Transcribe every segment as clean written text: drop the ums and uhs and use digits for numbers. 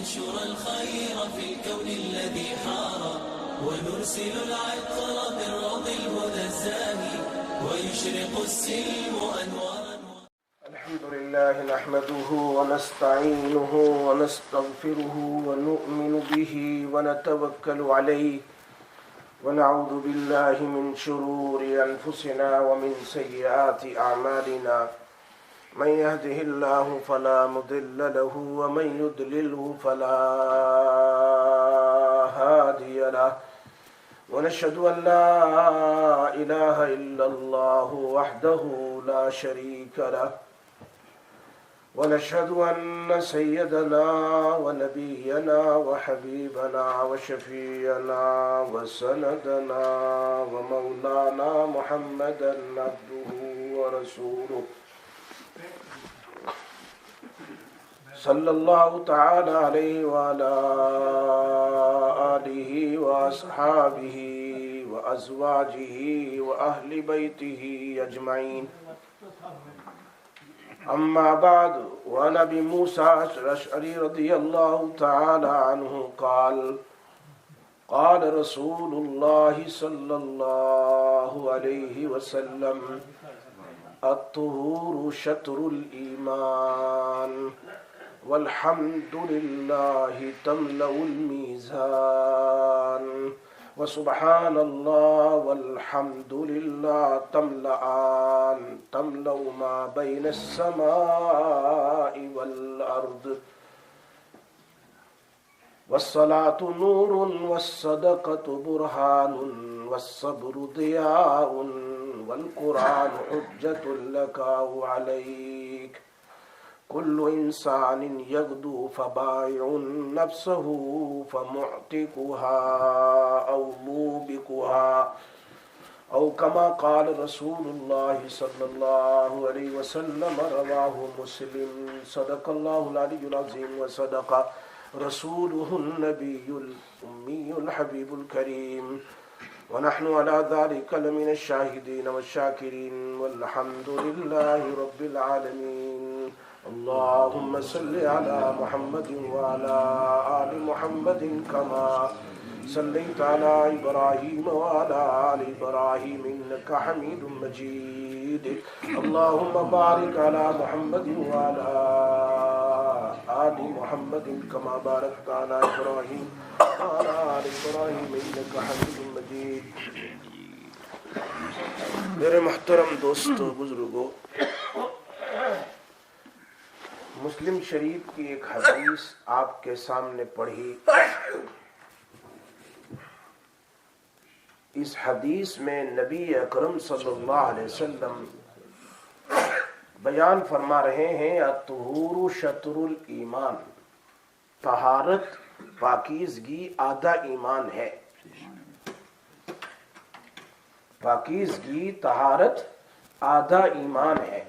ينشر الخير في الكون الذي حار ونرسل العطر بالروض الهدى الزاهي ويشرق السلم أنوارا. الحمد لله نحمده ونستعينه ونستغفره ونؤمن به ونتوكل عليه ونعوذ بالله من شرور أنفسنا ومن سيئات أعمالنا من يهده الله فلا مضل له ومن يضلله فلا هادي له ونشهد أن لا إله إلا الله وحده لا شريك له ونشهد أن سيدنا ونبينا وحبيبنا وشفيعنا وسندنا ومولانا محمدا عبده ورسوله صلى الله تعالى عليه وعلى آله وأصحابه وأزواجه وأهل بيته أجمعين. أما بعد، وعن أبي موسى الأشعري رضي الله تعالى عنه قال قال رسول الله صلى الله عليه وسلم الطهور شطر الإيمان والحمد لله تملأ الميزان وسبحان الله والحمد لله تملأان تملأ ما بين السماء والأرض والصلاة نور والصدقة برهان والصبر ضياء والقرآن حجة لك أو عليك كل إنسان يغدو فبائع نفسه فمعتقها أو موبقها أو كما قال رسول الله صلى الله عليه وسلم رواه مسلم. صدق الله العلي العظيم وصدق رسوله النبي الأمي الحبيب الكريم ونحن على ذلك لمن الشاهدين والشاكرين والحمد لله رب العالمين. اللهم صل على محمد وعلى آل محمد كما صليت على إبراهيم وعلى آل إبراهيم إنك حميد مجيد. اللهم بارك على محمد وعلى آل محمد كما باركت على إبراهيم وعلى آل إبراهيم إنك حميد مجيد. میرے محترم دوستو بزرگو، مسلم شریف کی ایک حدیث آپ کے سامنے پڑھی. اس حدیث میں نبی اکرم صلی اللہ علیہ وسلم بیان فرما رہے ہیں الطہور شطر الایمان، طہارت پاکیزگی آدھا ایمان ہے. پاکیزگی طہارت آدھا ایمان ہے.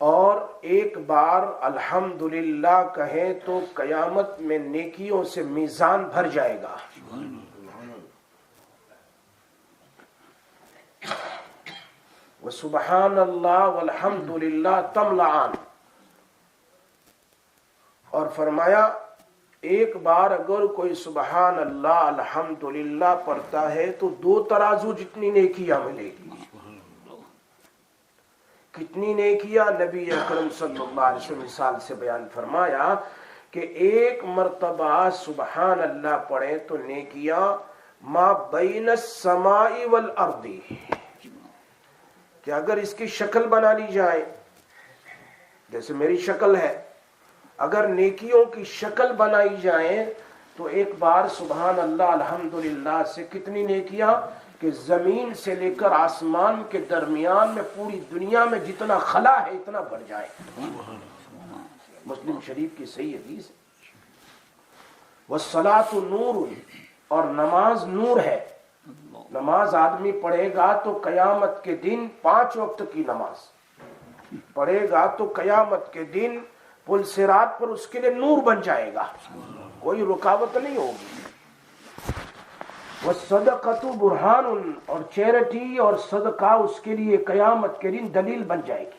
اور ایک بار الحمدللہ کہیں تو قیامت میں نیکیوں سے میزان بھر جائے گا. وسبحان اللہ والحمدللہ تملأان. اور فرمایا ایک بار اگر کوئی سبحان اللہ الحمدللہ پڑھتا ہے تو 2 ترازو جتنی نیکیاں ملے گی. کتنی نیکیاں؟ نبی اکرم صلی اللہ علیہ وسلم مثال سے بیان فرمایا کہ ایک مرتبہ سبحان اللہ پڑھیں تو نیکیاں ما بین السماء والارض، کہ اگر اس کی شکل بنا لی جائے، جیسے میری شکل ہے، اگر نیکیوں کی شکل بنائی جائیں تو ایک بار سبحان اللہ الحمدللہ سے کتنی نیکیاں کہ زمین سے لے کر آسمان کے درمیان میں پوری دنیا میں جتنا خلا ہے اتنا بڑھ جائے. مسلم شریف کی صحیح حدیث. والصلاۃ نور، اور نماز نور ہے. نماز آدمی پڑھے گا تو قیامت کے دن 5 وقت کی نماز پڑھے گا تو قیامت کے دن پل صراط پر اس کے لیے نور بن جائے گا، کوئی رکاوٹ نہیں ہوگی. والصدقۃ برہان، اور چیریٹی اور صدقہ اس کے لیے قیامت کے دن دلیل بن جائے گی.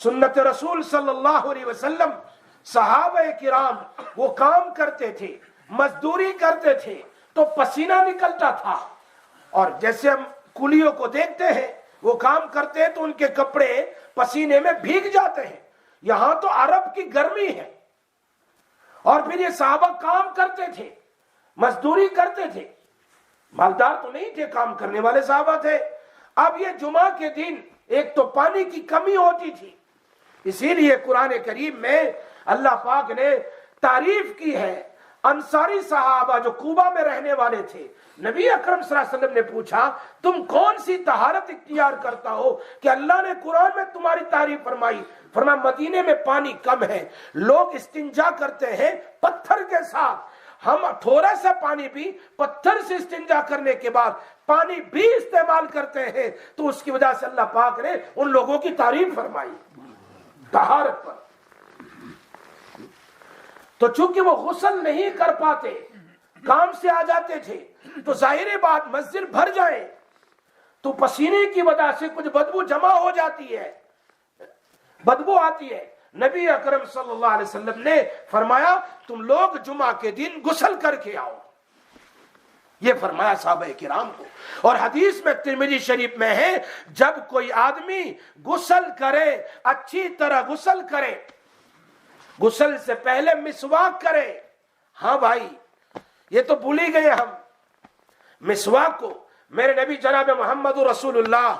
سنت رسول صلی اللہ علیہ وسلم، صحابہ کرام وہ کام کرتے تھے، مزدوری کرتے تھے تو پسینہ نکلتا تھا، اور جیسے ہم کولیوں کو دیکھتے ہیں وہ کام کرتے ہیں تو ان کے کپڑے پسینے میں بھیگ جاتے ہیں۔ یہاں تو عرب کی گرمی ہے، اور پھر یہ صحابہ کام کرتے تھے، مزدوری کرتے تھے، مالدار تو نہیں تھے، کام کرنے والے صحابہ تھے۔ اب یہ جمعہ کے دن ایک تو پانی کی کمی ہوتی تھی، اسی لیے قرآن کریم میں اللہ پاک نے تعریف کی ہے انصاری صحابہ جو کوبا میں رہنے والے تھے۔ نبی اکرم صلی اللہ علیہ وسلم نے پوچھا تم کون سی طہارت اختیار کرتا ہو کہ اللہ نے قرآن میں تمہاری تعریف فرمائی؟ فرمایا مدینے میں پانی کم ہے، لوگ استنجا کرتے ہیں پتھر کے ساتھ، ہم تھوڑا سا پانی بھی پتھر سے استنجا کرنے کے بعد پانی بھی استعمال کرتے ہیں، تو اس کی وجہ سے اللہ پاک نے ان لوگوں کی تعریف فرمائی طہارت پر۔ تو چونکہ وہ غسل نہیں کر پاتے، کام سے آ جاتے تھے، تو ظاہر بات مسجد بھر جائے تو پسینے کی وجہ سے کچھ بدبو جمع ہو جاتی ہے، بدبو آتی ہے۔ نبی اکرم صلی اللہ علیہ وسلم نے فرمایا تم لوگ جمعہ کے دن غسل کر کے آؤ، یہ فرمایا صحابہ کرام کو۔ اور حدیث میں ترمذی شریف میں ہے جب کوئی آدمی غسل کرے، اچھی طرح غسل کرے، غسل سے پہلے مسواک کرے۔ ہاں بھائی یہ تو بھول ہی گئے ہم مسواک کو۔ میرے نبی جناب محمد رسول اللہ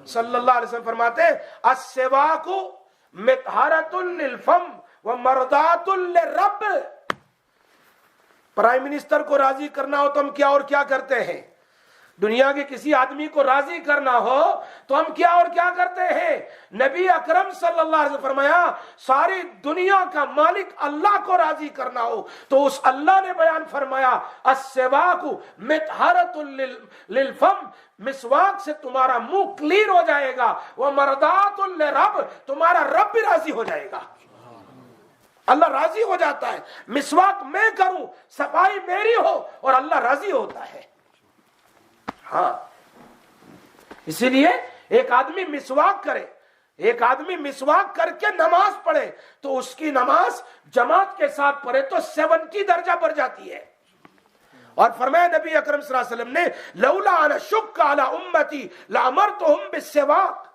صلی اللہ علیہ وسلم فرماتے ہیں السواک مطہرۃ للفم ومرضات للرب۔ پرائم منسٹر کو راضی کرنا ہو تو ہم کیا اور کیا کرتے ہیں، دنیا کے کسی آدمی کو راضی کرنا ہو تو ہم کیا اور کیا کرتے ہیں۔ نبی اکرم صلی اللہ علیہ وسلم فرمایا ساری دنیا کا مالک اللہ کو راضی کرنا ہو تو اس اللہ نے بیان فرمایا السواک مطہرۃ للفم، مسواک سے تمہارا منہ کلین ہو جائے گا، ومرضات للرب، تمہارا رب بھی راضی ہو جائے گا، اللہ راضی ہو جاتا ہے۔ مسواک میں کروں، صفائی میری ہو اور اللہ راضی ہوتا ہے۔ ہاں اسی لیے ایک آدمی مسواک کرے، ایک آدمی مسواک کر کے نماز پڑھے تو اس کی نماز جماعت کے ساتھ پڑھے تو 70 درجہ بڑھ جاتی ہے۔ اور فرمایا نبی اکرم صلی اللہ علیہ وسلم نے لولا ان اشق علی امتی لامرتهم بالسواک،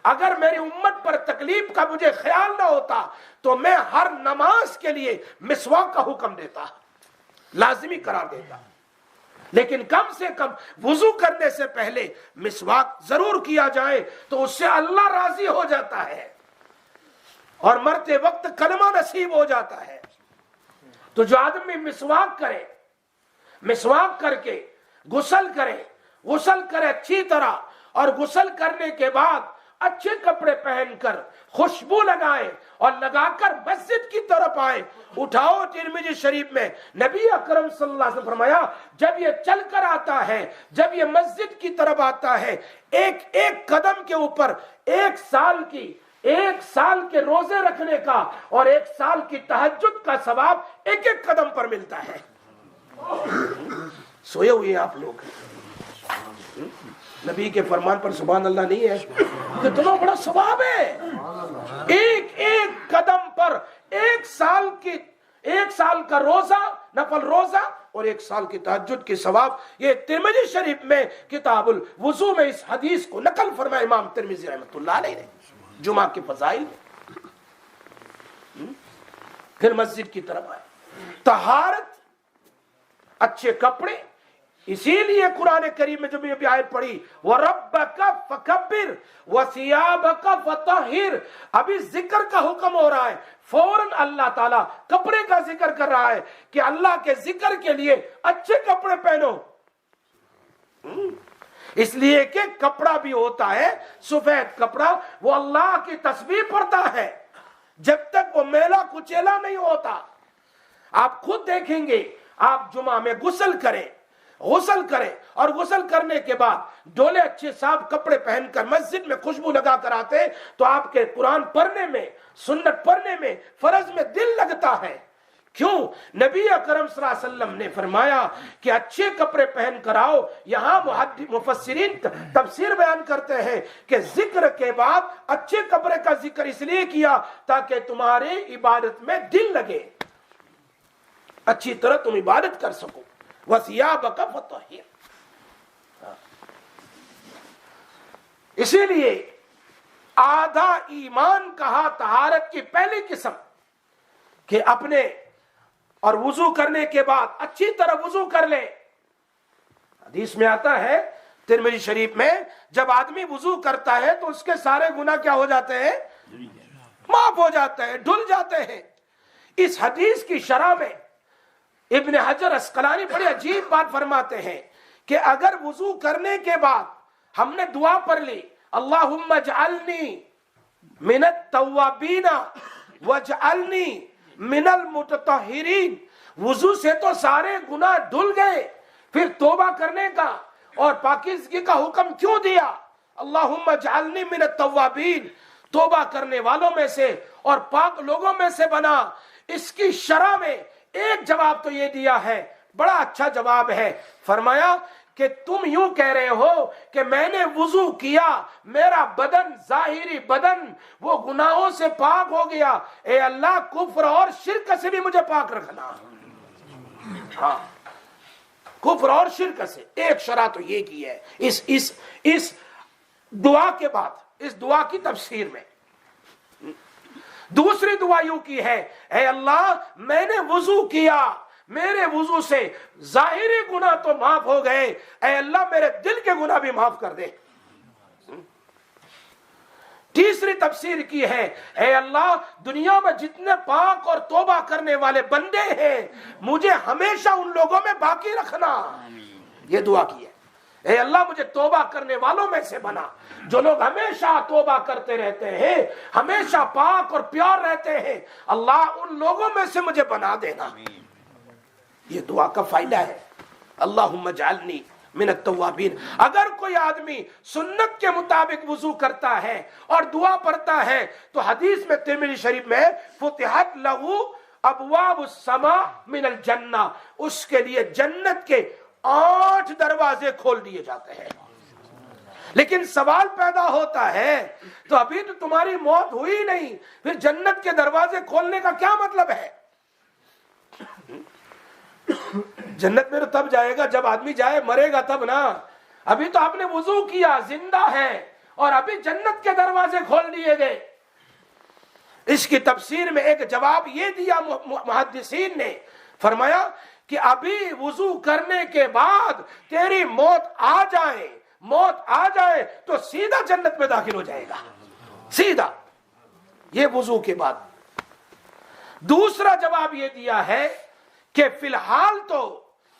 اگر میری امت پر تکلیف کا مجھے خیال نہ ہوتا تو میں ہر نماز کے لیے مسواک کا حکم دیتا، لازمی قرار دیتا، لیکن کم سے کم وضو کرنے سے پہلے مسواک ضرور کیا جائے تو اس سے اللہ راضی ہو جاتا ہے اور مرتے وقت کلمہ نصیب ہو جاتا ہے۔ تو جو آدمی مسواک کرے، مسواک کر کے غسل کرے اچھی طرح، اور غسل کرنے کے بعد اچھے کپڑے پہن کر خوشبو لگائے اور لگا کر مسجد کی طرف آئے۔ اٹھاؤ ترمذی شریف میں نبی اکرم صلی اللہ علیہ وسلم فرمایا جب یہ چل کر آتا ہے، جب یہ مسجد کی طرف آتا ہے، ایک ایک قدم کے اوپر ایک سال کے روزے رکھنے کا اور 1 سال کی تہجد کا ثواب ایک ایک قدم پر ملتا ہے۔ سوئے ہوئے آپ لوگ، نبی کے فرمان پر سبحان اللہ نہیں ہے؟ کتنا بڑا ثواب ہے، ایک ایک قدم پر 1 سال کا روزہ، نفل روزہ اور 1 سال کی تہجد کی ثواب۔ یہ ترمذی شریف میں کتاب الوضو میں اس حدیث کو نقل فرمایا امام ترمذی رحمۃ اللہ علیہ نے جمعہ کے فضائل میں۔ پھر مسجد کی طرف آئے، طہارت، اچھے کپڑے۔ اسی لیے قرآن کریم میں جب یہ آیت پڑھی وَرَبَّكَ فَكَبِّرْ وَثِيَابَكَ فَطَهِّرْ، ابھی ذکر کا حکم ہو رہا ہے، فوراً اللہ تعالیٰ کپڑے کا ذکر کر رہا ہے کہ اللہ کے ذکر کے لیے اچھے کپڑے پہنو۔ اس لیے کہ کپڑا بھی ہوتا ہے سفید کپڑا، وہ اللہ کی تسبیح پڑھتا ہے جب تک وہ میلا کچیلا نہیں ہوتا۔ آپ خود دیکھیں گے، آپ جمعہ میں غسل کریں اور غسل کرنے کے بعد ڈولے اچھے صاف کپڑے پہن کر مسجد میں خوشبو لگا کر آتے تو آپ کے قرآن پڑھنے میں، سنت پڑھنے میں، فرض میں دل لگتا ہے کیوں؟ نبی اکرم صلی اللہ علیہ وسلم نے فرمایا کہ اچھے کپڑے پہن کر آؤ. یہاں مفسرین تفسیر بیان کرتے ہیں کہ ذکر کے بعد اچھے کپڑے کا ذکر اس لیے کیا تاکہ تمہاری عبادت میں دل لگے, اچھی طرح تم عبادت کر سکو. وَثِيَابَكَ فَطَهِّرْ. اسی لیے آدھا ایمان کہا طہارت کی پہلی قسم کہ اپنے اور وضو کرنے کے بعد اچھی طرح وضو کر لے. حدیث میں آتا ہے ترمذی شریف میں, جب آدمی وضو کرتا ہے تو اس کے سارے گناہ کیا ہو جاتے ہیں؟ معاف ہو جاتے ہیں, دھل جاتے ہیں. اس حدیث کی شرح میں ابن حجر اسقلانی بڑی عجیب بات فرماتے ہیں کہ اگر وضو کرنے کے بعد ہم نے دعا پڑھ لی, اللہم اجعلنی من التوابین واجعلنی من المتطہرین, وضو سے تو سارے گناہ دھل گئے, پھر توبہ کرنے کا اور پاکیزگی کا حکم کیوں دیا؟ اللہم اجعلنی من التوابین, توبہ کرنے والوں میں سے اور پاک لوگوں میں سے بنا. اس کی شرح میں ایک جواب تو یہ دیا ہے, بڑا اچھا جواب ہے. فرمایا کہ تم یوں کہہ رہے ہو کہ میں نے وضو کیا, میرا بدن, ظاہری بدن وہ گناہوں سے پاک ہو گیا, اے اللہ کفر اور شرک سے بھی مجھے پاک رکھنا. ہاں, کفر اور شرک سے ایک شرح تو یہ کی ہے اس دعا کے بعد, اس دعا کی تفسیر میں. دوسری دعا یوں کی ہے, اے اللہ میں نے وضو کیا, میرے وضو سے ظاہری گناہ تو معاف ہو گئے, اے اللہ میرے دل کے گناہ بھی معاف کر دے. تیسری تفسیر کی ہے, اے اللہ دنیا میں جتنے پاک اور توبہ کرنے والے بندے ہیں مجھے ہمیشہ ان لوگوں میں باقی رکھنا. یہ دعا کی ہے, اے اللہ مجھے توبہ کرنے والوں میں سے بنا, جو لوگ ہمیشہ توبہ کرتے رہتے ہیں, ہمیشہ پاک اور پیار رہتے ہیں, اللہ ان لوگوں میں سے مجھے بنا دینا. یہ دعا کا فائدہ ہے, اللہم اجعلنی من التوابین. اگر کوئی آدمی سنت کے مطابق وضو کرتا ہے اور دعا پڑھتا ہے تو حدیث میں ترمذی شریف میں فتحت لہو ابواب السماء من الجنہ, اس کے لیے جنت کے 8 دروازے کھول دیے جاتے ہیں. لیکن سوال پیدا ہوتا ہے, تو ابھی تو تمہاری موت ہوئی نہیں, پھر جنت کے دروازے کھولنے کا کیا مطلب ہے؟ جنت میں تو تب جائے گا جب آدمی جائے, مرے گا تب نا. ابھی تو آپ نے وضو کیا, زندہ ہے, اور ابھی جنت کے دروازے کھول دیے گئے. اس کی تفسیر میں ایک جواب یہ دیا محدثین نے, فرمایا کہ ابھی وضو کرنے کے بعد تیری موت آ جائے تو سیدھا جنت میں داخل ہو جائے گا, سیدھا, یہ وضو کے بعد. دوسرا جواب یہ دیا ہے کہ فی الحال تو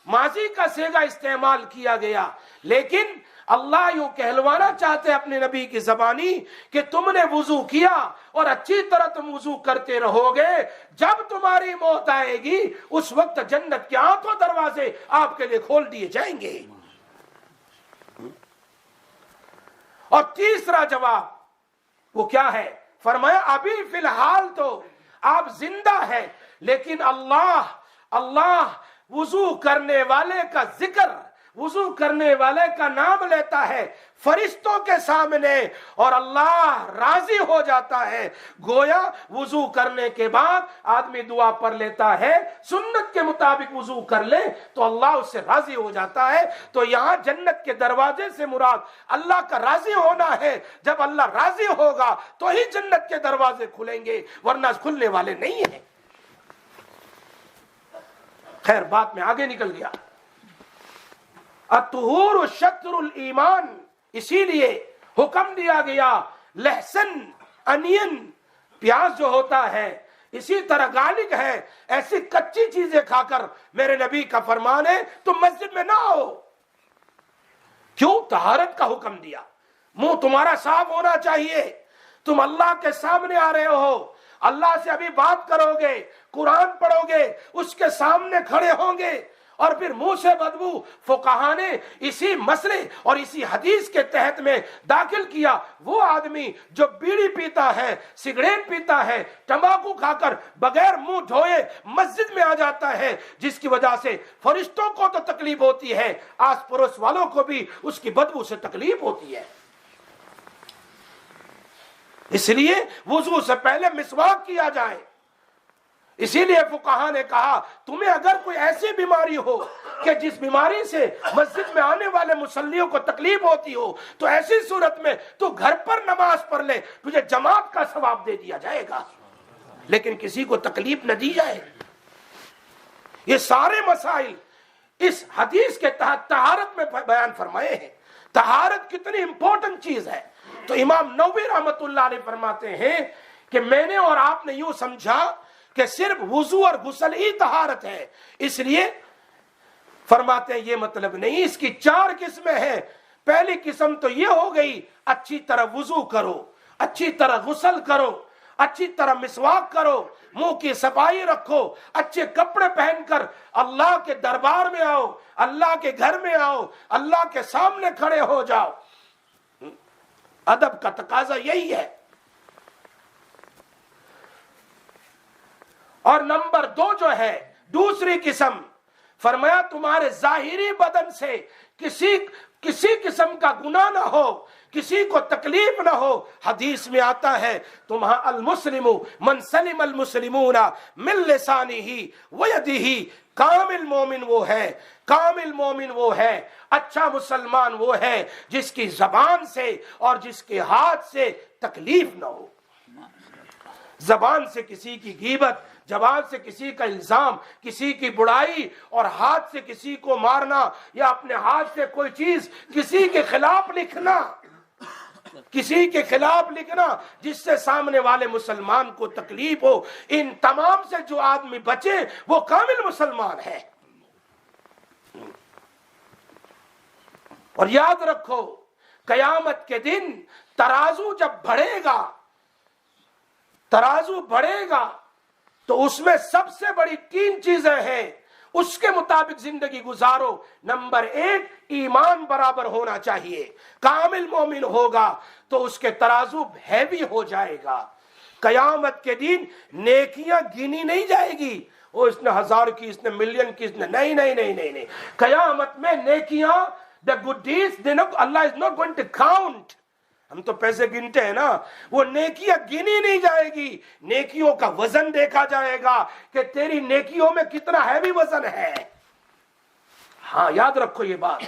ماضی کا صیغہ استعمال کیا گیا, لیکن اللہ یوں کہلوانا چاہتے اپنے نبی کی زبانی کہ تم نے وضو کیا اور اچھی طرح تم وضو کرتے رہو گے, جب تمہاری موت آئے گی اس وقت جنت کے 8 دروازے آپ کے لیے کھول دیے جائیں گے. اور تیسرا جواب وہ کیا ہے؟ فرمایا ابھی فی الحال تو آپ زندہ ہیں, لیکن اللہ وضو کرنے والے کا ذکر, وضو کرنے والے کا نام لیتا ہے فرشتوں کے سامنے اور اللہ راضی ہو جاتا ہے. گویا وضو کرنے کے بعد آدمی دعا پڑھ لیتا ہے, سنت کے مطابق وضو کر لے تو اللہ اس سے راضی ہو جاتا ہے. تو یہاں جنت کے دروازے سے مراد اللہ کا راضی ہونا ہے. جب اللہ راضی ہوگا تو ہی جنت کے دروازے کھلیں گے, ورنہ کھلنے والے نہیں ہیں. خیر, بات میں آگے نکل گیا. الطہور شطر الایمان, اسی لیے حکم دیا گیا لہسن, انین, پیاز جو ہوتا ہے, اسی طرح گارلک ہے, ایسی کچی چیزیں کھا کر میرے نبی کا فرمان ہے تم مسجد میں نہ آؤ. کیوں؟ طہارت کا حکم دیا. منہ تمہارا صاف ہونا چاہیے, تم اللہ کے سامنے آ رہے ہو, اللہ سے ابھی بات کرو گے, قرآن پڑھو گے, اس کے سامنے کھڑے ہوں گے اور پھر منہ سے بدبو فقہا نے اسی مسئلے اور اسی حدیث کے تحت میں داخل کیا وہ آدمی جو بیڑی پیتا ہے، سگریٹ پیتا ہے، تمباکو کھا کر بغیر منہ دھوئے مسجد میں آ جاتا ہے، جس کی وجہ سے فرشتوں کو تو تکلیف ہوتی ہے، آس پڑوس والوں کو بھی اس کی بدبو سے تکلیف ہوتی ہے۔ اس لیے وضو سے پہلے مسواک کیا جائے۔ اسی لیے فقہا نے کہا تمہیں اگر کوئی ایسی بیماری ہو کہ جس بیماری سے مسجد میں آنے والے مصلیوں کو تکلیف ہوتی ہو تو ایسی صورت میں تو گھر پر نماز پڑھ لے، تجھے جماعت کا ثواب دے دیا جائے گا، لیکن کسی کو تکلیف نہ دی جائے۔ یہ سارے مسائل اس حدیث کے تحت طہارت میں بیان فرمائے ہیں۔ طہارت کتنی امپورٹنٹ چیز ہے، تو امام نووی رحمت اللہ علیہ فرماتے ہیں کہ میں نے اور آپ نے یوں سمجھا کہ صرف وضو اور غسل ہی طہارت ہے، اس لیے فرماتے ہیں یہ مطلب نہیں، اس کی 4 قسمیں ہیں۔ پہلی قسم تو یہ ہو گئی اچھی طرح وضو کرو، اچھی طرح غسل کرو، اچھی طرح مسواک کرو، منہ کی صفائی رکھو، اچھے کپڑے پہن کر اللہ کے دربار میں آؤ، اللہ کے گھر میں آؤ، اللہ کے سامنے کھڑے ہو جاؤ۔ ادب کا تقاضا یہی ہے۔ اور نمبر 2 جو ہے دوسری قسم، فرمایا تمہارے ظاہری بدن سے کسی قسم کا گناہ نہ ہو، کسی کو تکلیف نہ ہو۔ حدیث میں آتا ہے تمہاں المسلم من سلم المسلمون من لسانہ ویدہ، کامل مومن وہ ہے، کامل مومن وہ ہے، اچھا مسلمان وہ ہے جس کی زبان سے اور جس کے ہاتھ سے تکلیف نہ ہو۔ زبان سے کسی کی غیبت، زبان سے کسی کا الزام، کسی کی برائی، اور ہاتھ سے کسی کو مارنا یا اپنے ہاتھ سے کوئی چیز کسی کے خلاف لکھنا، کسی کے خلاف لکھنا جس سے سامنے والے مسلمان کو تکلیف ہو، ان تمام سے جو آدمی بچے وہ کامل مسلمان ہے۔ اور یاد رکھو قیامت کے دن ترازو جب ترازو بڑھے گا تو اس میں سب سے بڑی 3 چیزیں ہیں، اس کے مطابق زندگی گزارو۔ نمبر 1 ایمان برابر ہونا چاہیے، کامل مومن ہوگا تو اس کے ترازو ہیوی ہو جائے گا۔ قیامت کے دن نیکیاں گنی نہیں جائے گی، وہ اس نے 1000 کی، اس نے ملین کی، اس نے نہیں نہیں نہیں نہیں نہیں۔ قیامت میں نیکیاں the good deeds Allah is not going to count۔ ہم تو پیسے گنتے ہیں نا، وہ نیکیاں گنی نہیں جائے گی، نیکیوں کا وزن دیکھا جائے گا کہ تیری نیکیوں میں کتنا ہیوی وزن ہے۔ ہاں یاد رکھو یہ بات۔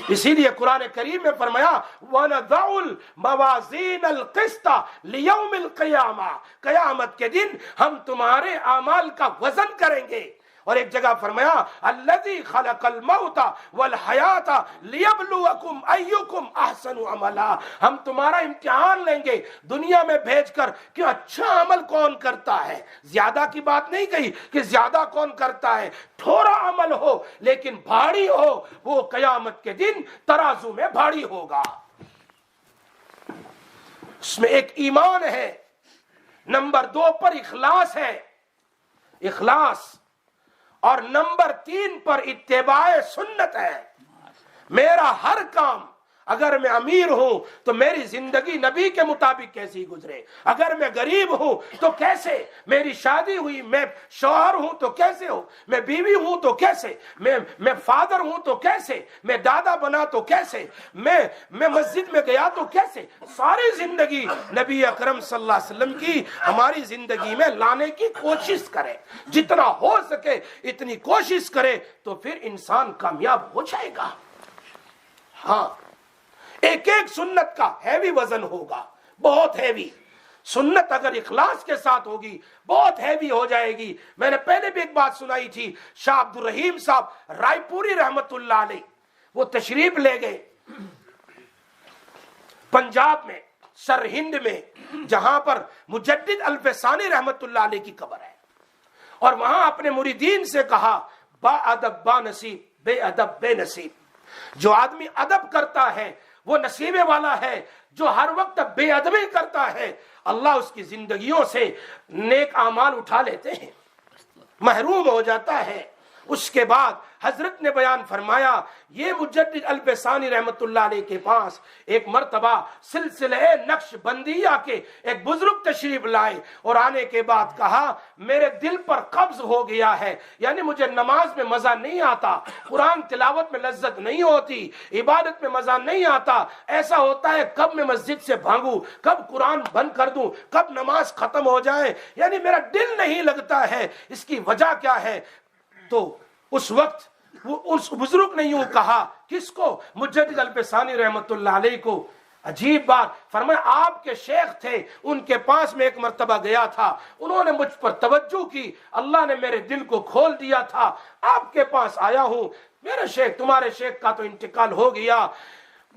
اسی لیے قرآن کریم میں فرمایا وَنَضَعُ الْمَوَازِينَ الْقِسْطَ لِيَوْمِ الْقِيَامَةِ، قیامت کے دن ہم تمہارے اعمال کا وزن کریں گے۔ اور ایک جگہ فرمایا الذی خلق الموت والحیات لیبلوکم ایکم احسن عملا، ہم تمہارا امتحان لیں گے دنیا میں بھیج کر کہ اچھا عمل کون کرتا ہے۔ زیادہ کی بات نہیں کہی کہ زیادہ کون کرتا ہے، تھوڑا عمل ہو لیکن بھاری ہو، وہ قیامت کے دن ترازو میں بھاری ہوگا۔ اس میں ایک ایمان ہے، نمبر 2 پر اخلاص ہے، اخلاص، اور نمبر 3 پر اتباع سنت ہے۔ میرا ہر کام، اگر میں امیر ہوں تو میری زندگی نبی کے مطابق کیسی گزرے، اگر میں غریب ہوں تو کیسے، میری شادی ہوئی، میں شوہر ہوں تو کیسے ہو، میں بیوی ہوں تو کیسے، میں فادر ہوں تو کیسے، میں دادا بنا تو کیسے، میں مسجد میں گیا تو کیسے۔ ساری زندگی نبی اکرم صلی اللہ علیہ وسلم کی ہماری زندگی میں لانے کی کوشش کرے، جتنا ہو سکے اتنی کوشش کرے تو پھر انسان کامیاب ہو جائے گا۔ ہاں ایک ایک سنت کا ہیوی وزن ہوگا، بہت ہیوی۔ سنت اگر اخلاص کے ساتھ ہوگی بہت ہیوی ہو جائے گی۔ میں نے پہلے بھی ایک بات سنائی تھی، شاہ عبد الرحیم صاحب رائے پوری رحمت اللہ علیہ، وہ تشریف لے گئے پنجاب میں سرہند میں، جہاں پر مجدد الفسانی رحمت اللہ علیہ کی قبر ہے، اور وہاں اپنے مریدین سے کہا با ادب با نصیب، بے ادب بے نصیب۔ جو آدمی ادب کرتا ہے وہ نصیبے والا ہے، جو ہر وقت بے ادبی کرتا ہے اللہ اس کی زندگیوں سے نیک اعمال اٹھا لیتے ہیں، محروم ہو جاتا ہے۔ اس کے بعد حضرت نے بیان فرمایا یہ مجدد البیسانی رحمت اللہ علیہ کے پاس ایک مرتبہ سلسلہ نقش بندیہ کے ایک بزرگ تشریف لائے اور آنے کے بعد کہا میرے دل پر قبض ہو گیا ہے، یعنی مجھے نماز میں مزہ نہیں آتا، قرآن تلاوت میں لذت نہیں ہوتی، عبادت میں مزہ نہیں آتا، ایسا ہوتا ہے کب میں مسجد سے بھاگوں، کب قرآن بند کر دوں، کب نماز ختم ہو جائے، یعنی میرا دل نہیں لگتا ہے، اس کی وجہ کیا ہے؟ تو اس وقت وہ اس بزرگ نے یوں کہا، کس کو؟ مجدد البیسانی رحمت اللہ علیہ کو۔ عجیب بات، فرمایا آپ کے شیخ تھے، ان کے پاس میں ایک مرتبہ گیا تھا، انہوں نے مجھ پر توجہ کی، اللہ نے میرے دل کو کھول دیا تھا، آپ کے پاس آیا ہوں۔ میرے شیخ، تمہارے شیخ کا تو انتقال ہو گیا،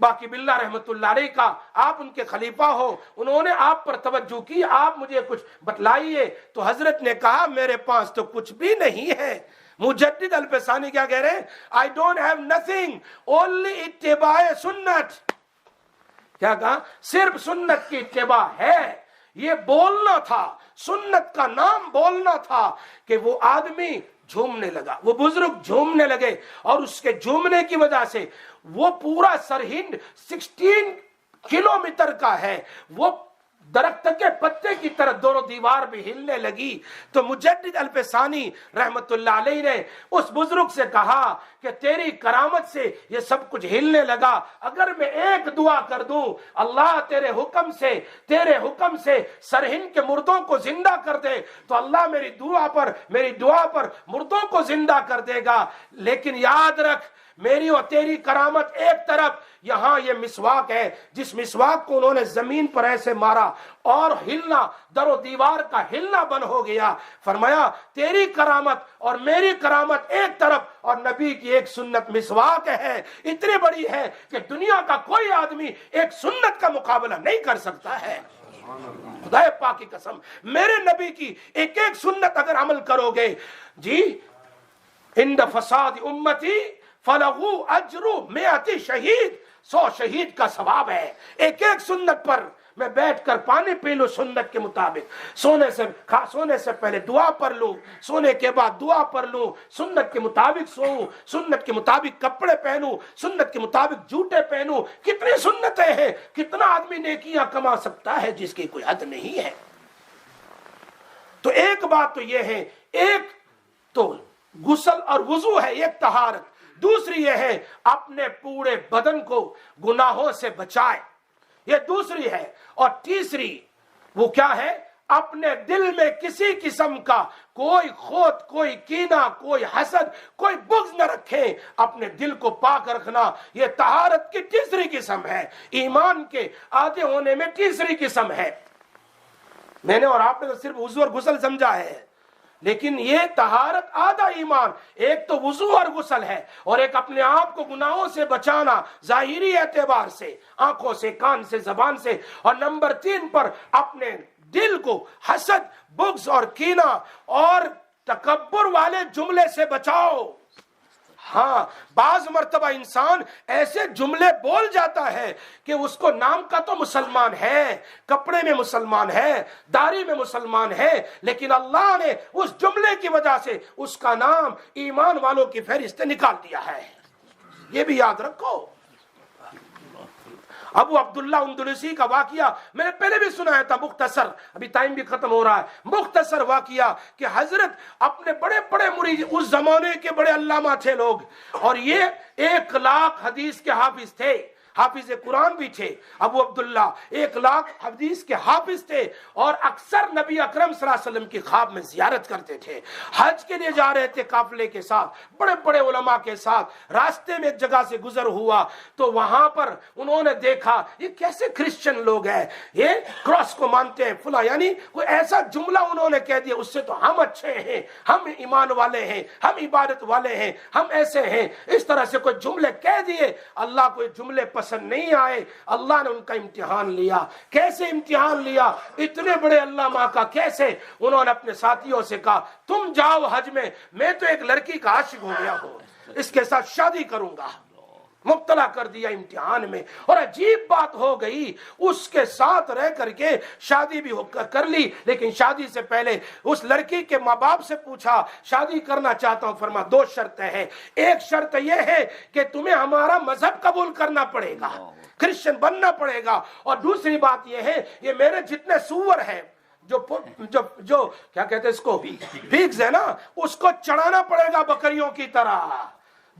باقی باللہ رحمت اللہ علیہ کا، آپ ان کے خلیفہ ہو، انہوں نے آپ پر توجہ کی، آپ مجھے کچھ بتلائیے۔ تو حضرت نے کہا میرے پاس تو کچھ بھی نہیں ہے۔ مجدد البیسانی کیا کہہ رہے ہیں؟ I don't have nothing, only اتباع سنت۔ کیا کہا؟ صرف سنت کی اتباع ہے۔ یہ بولنا تھا، سنت کا نام بولنا تھا کہ وہ آدمی جھومنے لگا، وہ بزرگ جھومنے لگے، اور اس کے جھومنے کی وجہ سے وہ پورا سرہند 16 کلومیٹر کا ہے، وہ درخت کے پتے کی طرح دونوں دیوار بھی ہلنے لگی۔ تو مجدد البیسانی رحمت اللہ علیہ نے اس بزرگ سے کہا کہ تیری کرامت سے یہ سب کچھ ہلنے لگا، اگر میں ایک دعا کر دوں اللہ تیرے حکم سے سرہند کے مردوں کو زندہ کر دے تو اللہ میری دعا پر مردوں کو زندہ کر دے گا، لیکن یاد رکھ میری اور تیری کرامت ایک طرف، یہاں یہ مسواک ہے، جس مسواک کو انہوں نے زمین پر ایسے مارا اور ہلنا، در و دیوار کا ہلنا بند ہو گیا۔ فرمایا تیری کرامت اور میری کرامت ایک طرف، اور نبی کی ایک سنت مسواک ہے، اتنی بڑی ہے کہ دنیا کا کوئی آدمی ایک سنت کا مقابلہ نہیں کر سکتا ہے۔ خدا پاک کی قسم، میرے نبی کی ایک ایک سنت اگر عمل کرو گے، جی عند فساد امتی فلہو اجر 100 شہید، 100 شہید کا ثواب ہے۔ ایک ایک سنت پر میں بیٹھ کر پانی پی لوں سنت کے مطابق، سونے سے پہلے دعا پڑھ لوں، سونے کے بعد دعا پڑھ لوں، سنت کے مطابق سوؤں، سنت کے مطابق کپڑے پہنوں، سنت کے مطابق جوتے پہنوں۔ کتنی سنتیں ہیں، کتنا آدمی نیکیاں کما سکتا ہے جس کی کوئی حد نہیں ہے۔ تو ایک بات تو یہ ہے، ایک تو غسل اور وضو ہے، ایک طہارت، دوسری یہ ہے اپنے پورے بدن کو گناہوں سے بچائے، یہ دوسری ہے، اور تیسری وہ کیا ہے؟ اپنے دل میں کسی قسم کا کوئی خوت، کوئی کینہ، کوئی حسد، کوئی بغض نہ رکھیں، اپنے دل کو پاک رکھنا، یہ طہارت کی تیسری قسم ہے، ایمان کے آدھے ہونے میں تیسری قسم ہے۔ میں نے اور آپ نے تو صرف وضو اور غسل سمجھا ہے، لیکن یہ طہارت آدھا ایمان، ایک تو وضو اور غسل ہے، اور ایک اپنے آپ کو گناہوں سے بچانا ظاہری اعتبار سے، آنکھوں سے، کان سے، زبان سے، اور نمبر 3 پر اپنے دل کو حسد، بغض اور کینہ اور تکبر والے جملے سے بچاؤ۔ ہاں، بعض مرتبہ انسان ایسے جملے بول جاتا ہے کہ اس کو نام کا تو مسلمان ہے، کپڑے میں مسلمان ہے، داڑھی میں مسلمان ہے، لیکن اللہ نے اس جملے کی وجہ سے اس کا نام ایمان والوں کی فہرست نکال دیا ہے۔ یہ بھی یاد رکھو۔ ابو عبداللہ اندلسی کا واقعہ میں نے پہلے بھی سنایا تھا، مختصر، ابھی ٹائم بھی ختم ہو رہا ہے، مختصر واقعہ کہ حضرت اپنے بڑے بڑے مرید، اس زمانے کے بڑے علامہ تھے لوگ، اور یہ 1 لاکھ حدیث کے حافظ تھے، حافظ قرآن بھی تھے۔ ابو عبداللہ 1 لاکھ حدیث کے حافظ تھے، اور اکثر نبی اکرم صلی اللہ علیہ وسلم کی خواب میں زیارت کرتے تھے۔ حج کے لیے جا رہے تھے قافلے کے ساتھ، بڑے بڑے علماء کے ساتھ، راستے میں ایک جگہ سے گزر ہوا تو وہاں پر انہوں نے دیکھا یہ کیسے کرسچن لوگ ہیں، یہ کراس کو مانتے ہیں فلاں، یعنی کوئی ایسا جملہ انہوں نے کہہ دیا، اس سے تو ہم اچھے ہیں، ہم ایمان والے ہیں، ہم عبادت والے ہیں، ہم ایسے ہیں، اس طرح سے کوئی جملے کہہ دیے۔ اللہ کو یہ جملے پسند نہیں آئے، اللہ نے ان کا امتحان لیا۔ کیسے امتحان لیا؟ اتنے بڑے علامہ کا کیسے؟ انہوں نے اپنے ساتھیوں سے کہا تم جاؤ حج میں تو ایک لڑکی کا عاشق ہو گیا ہوں، اس کے ساتھ شادی کروں گا۔ مبتلا کر دیا امتحان میں. اور عجیب بات ہو گئی, اس کے ساتھ رہ کر کے شادی بھی کر لی, لیکن شادی سے پہلے اس لڑکی کے ماں باپ سے پوچھا شادی کرنا چاہتا ہوں, فرما 2 شرطیں ہیں. ایک شرط یہ ہے کہ تمہیں ہمارا مذہب قبول کرنا پڑے گا, کرسچن بننا پڑے گا, اور دوسری بات یہ ہے یہ میرے جتنے سور ہیں جو کیا کہتے ہیں اس کو, پیگز ہے نا, اس کو چڑھانا پڑے گا بکریوں کی طرح.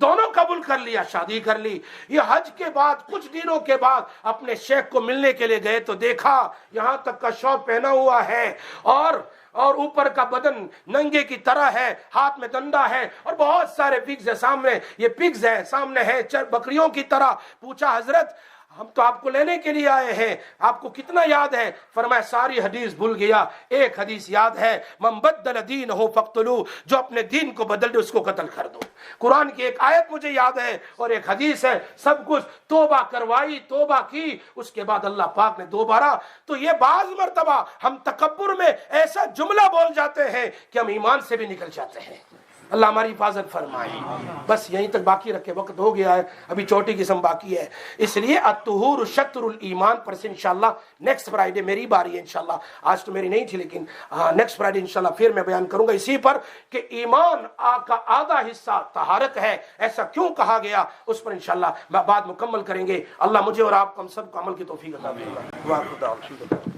دونوں قبول کر لیا, شادی کر لی. یہ حج کے بعد کچھ دنوں کے بعد اپنے شیخ کو ملنے کے لیے گئے تو دیکھا یہاں تک کا شوق پہنا ہوا ہے اور اوپر کا بدن ننگے کی طرح ہے, ہاتھ میں ڈنڈا ہے اور بہت سارے پگز ہے سامنے, یہ پگز ہے سامنے ہے بکریوں کی طرح. پوچھا حضرت ہم تو آپ کو لینے کے لیے آئے ہیں, آپ کو کتنا یاد ہے؟ فرمایا ساری حدیث بھول گیا, ایک حدیث یاد ہے, من بدل دینہ فاقتلوہ, جو اپنے دین کو بدل دے اس کو قتل کر دو. قرآن کی ایک آیت مجھے یاد ہے اور ایک حدیث ہے, سب کچھ توبہ کروائی, توبہ کی, اس کے بعد اللہ پاک نے دوبارہ. تو یہ بعض مرتبہ ہم تکبر میں ایسا جملہ بول جاتے ہیں کہ ہم ایمان سے بھی نکل جاتے ہیں. اللہ ہماری حفاظت فرمائے. بس یہیں تک باقی رکھے, وقت ہو گیا ہے, ابھی چوٹی قسم باقی ہے, اس لیے الطہور شطر الایمان پر سے انشاءاللہ نیکسٹ فرائیڈے میری باری ہے انشاءاللہ. آج تو میری نہیں تھی لیکن نیکسٹ فرائیڈے انشاءاللہ پھر میں بیان کروں گا اسی پر کہ ایمان کا آدھا حصہ طہارت ہے, ایسا کیوں کہا گیا, اس پر انشاءاللہ بعد مکمل کریں گے. اللہ مجھے اور آپ کو ہم سب کو عمل کی توفیق عطا فرمائے.